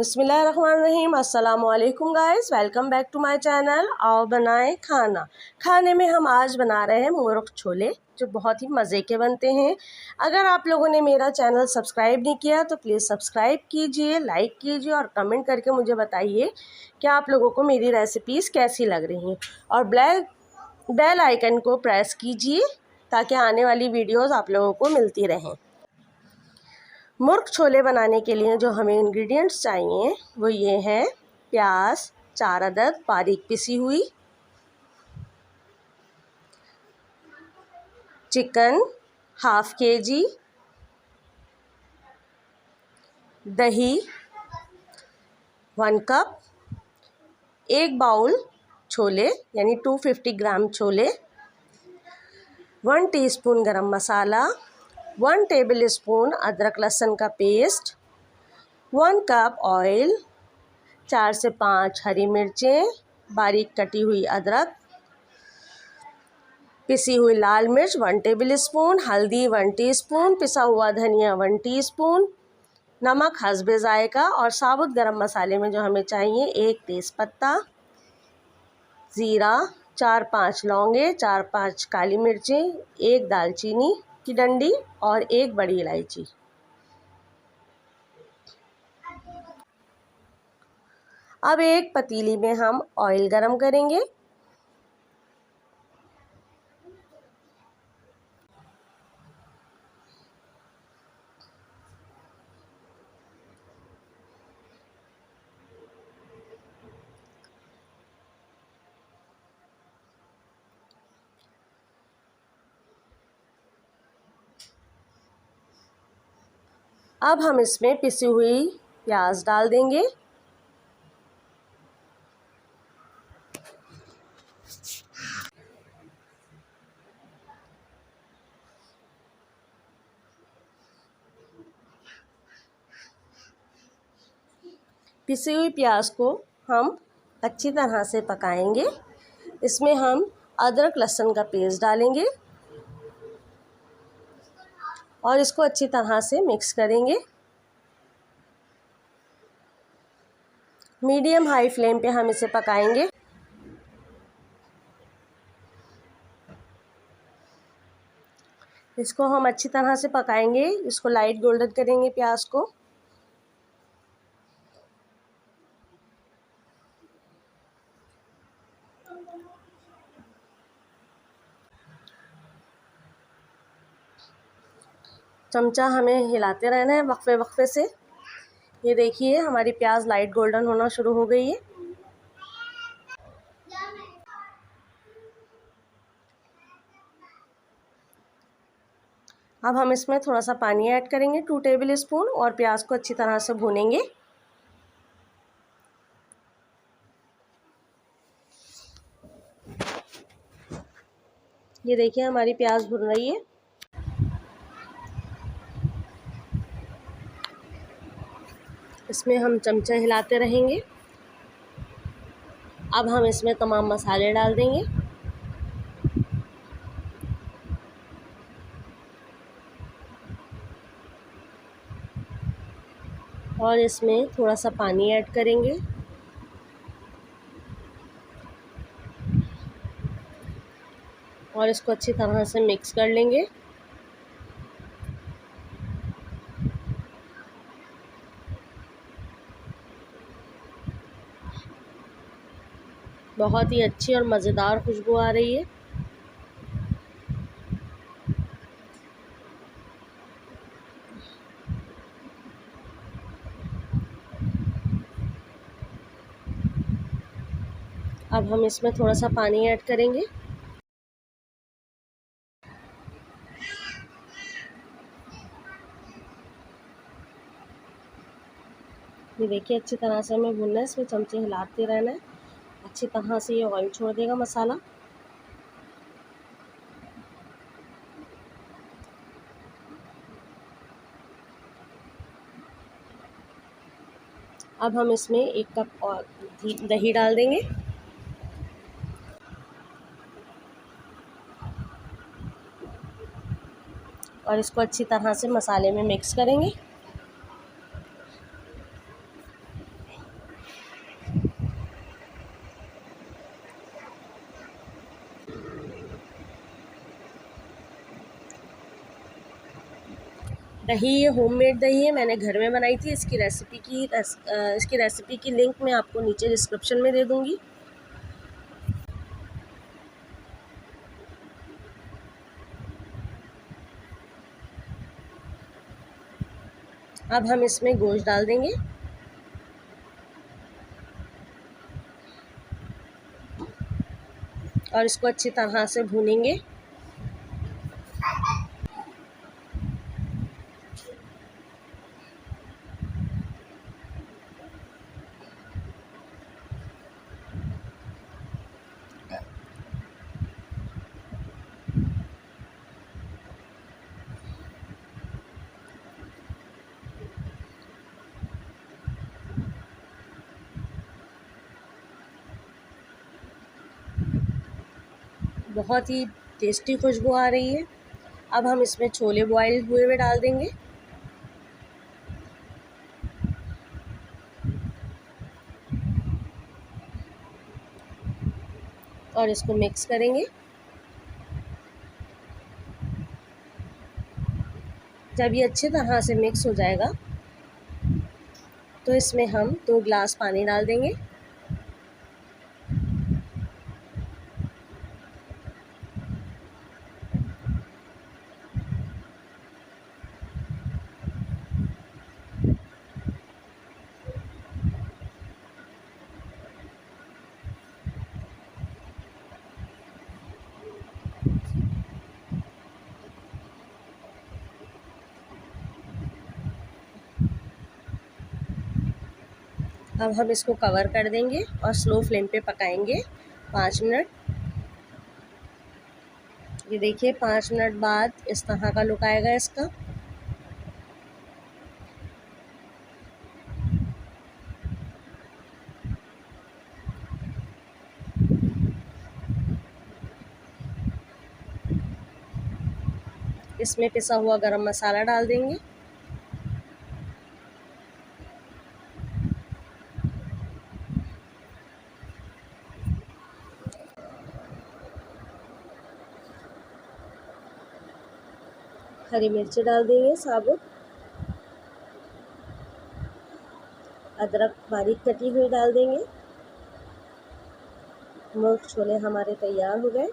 बिस्मिल्लाहिर्रहमानिर्रहीम। अस्सलाम वालेकुम guys, welcome back to my channel. आओ बनाएं खाना। खाने में हम आज बना रहे हैं मुर्ग छोले, जो बहुत ही मज़े के बनते हैं। अगर आप लोगों ने मेरा चैनल सब्सक्राइब नहीं किया तो प्लीज़ सब्सक्राइब कीजिए, लाइक कीजिए और कमेंट करके मुझे बताइए कि आप लोगों को मेरी रेसिपीज़ कैसी लग रही हैं। और बेल आइकन को प्रेस कीजिए ताकि आने वाली वीडियोज़ आप लोगों को मिलती रहें। मुर्ग छोले बनाने के लिए जो हमें इंग्रेडिएंट्स चाहिए वो ये हैं: प्याज 4 अदद बारीक पिसी हुई, चिकन ½ kg, दही 1 कप, 1 बाउल छोले यानी 250 ग्राम छोले, 1 टीस्पून गरम मसाला, 1 टेबल स्पून अदरक लहसुन का पेस्ट, 1 कप ऑयल, 4 से 5 हरी मिर्चें, बारीक कटी हुई अदरक, पिसी हुई लाल मिर्च 1 टेबल स्पून, हल्दी 1 टीस्पून, पिसा हुआ धनिया 1 टीस्पून, नमक हस्बे जायका। और साबुत गरम मसाले में जो हमें चाहिए 1 तेज़पत्ता, ज़ीरा, 4-5 लौंगे, 4-5 काली मिर्चें, 1 दालचीनी की डंडी और 1 बड़ी इलायची। अब एक पतीली में हम ऑयल गरम करेंगे। अब हम इसमें पिसी हुई प्याज डाल देंगे। पिसी हुई प्याज को हम अच्छी तरह से पकाएंगे। इसमें हम अदरक लहसुन का पेस्ट डालेंगे और इसको अच्छी तरह से मिक्स करेंगे। मीडियम हाई फ्लेम पे हम इसे पकाएंगे। इसको हम अच्छी तरह से पकाएंगे, इसको लाइट गोल्डन करेंगे प्याज को। चमचा हमें हिलाते रहना है वक्फे वक्फे से। ये देखिए हमारी प्याज लाइट गोल्डन होना शुरू हो गई है। अब हम इसमें थोड़ा सा पानी ऐड करेंगे 2 टेबल स्पून और प्याज को अच्छी तरह से भूनेंगे। ये देखिए हमारी प्याज भुन रही है। इसमें हम चमचा हिलाते रहेंगे। अब हम इसमें तमाम मसाले डाल देंगे। और इसमें थोड़ा सा पानी ऐड करेंगे। और इसको अच्छी तरह से मिक्स कर लेंगे। बहुत ही अच्छी और मज़ेदार खुशबू आ रही है। अब हम इसमें थोड़ा सा पानी ऐड करेंगे। ये देखिए अच्छी तरह से हमें भूनना है, इसमें चमचे हिलाते रहना है। अच्छी तरह से ये ऑयल छोड़ देगा मसाला। अब हम इसमें 1 कप और दही डाल देंगे। और इसको अच्छी तरह से मसाले में मिक्स करेंगे। दही ये होममेड दही है, मैंने घर में बनाई थी। इसकी रेसिपी की लिंक मैं आपको नीचे डिस्क्रिप्शन में दे दूँगी। अब हम इसमें गोश्त डाल देंगे और इसको अच्छी तरह से भूनेंगे। बहुत ही टेस्टी खुशबू आ रही है। अब हम इसमें छोले बॉयल हुए हुए डाल देंगे और इसको मिक्स करेंगे। जब ये अच्छी तरह से मिक्स हो जाएगा तो इसमें हम 2 गिलास पानी डाल देंगे। अब हम इसको कवर कर देंगे और स्लो फ्लेम पे पकाएंगे 5 मिनट। ये देखिए 5 मिनट बाद इस तरह का लुक आएगा इसका। इसमें पिसा हुआ गरम मसाला डाल देंगे। हरी मिर्ची डाल देंगे साबुत। अदरक बारीक कटी हुई डाल देंगे। मुर्ग छोले हमारे तैयार हो गए।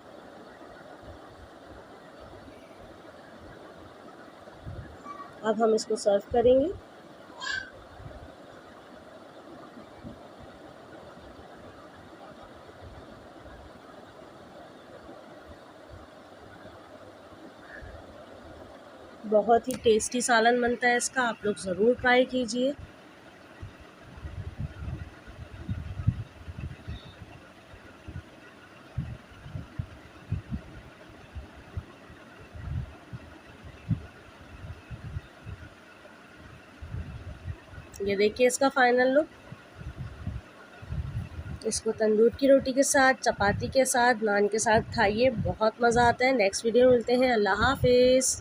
अब हम इसको सर्व करेंगे। बहुत ही टेस्टी सालन बनता है इसका, आप लोग ज़रूर ट्राई कीजिए। ये देखिए इसका फाइनल लुक। इसको तंदूर की रोटी के साथ, चपाती के साथ, नान के साथ खाइए, बहुत मज़ा आता है। नेक्स्ट वीडियो में मिलते हैं। अल्लाह हाफिज़।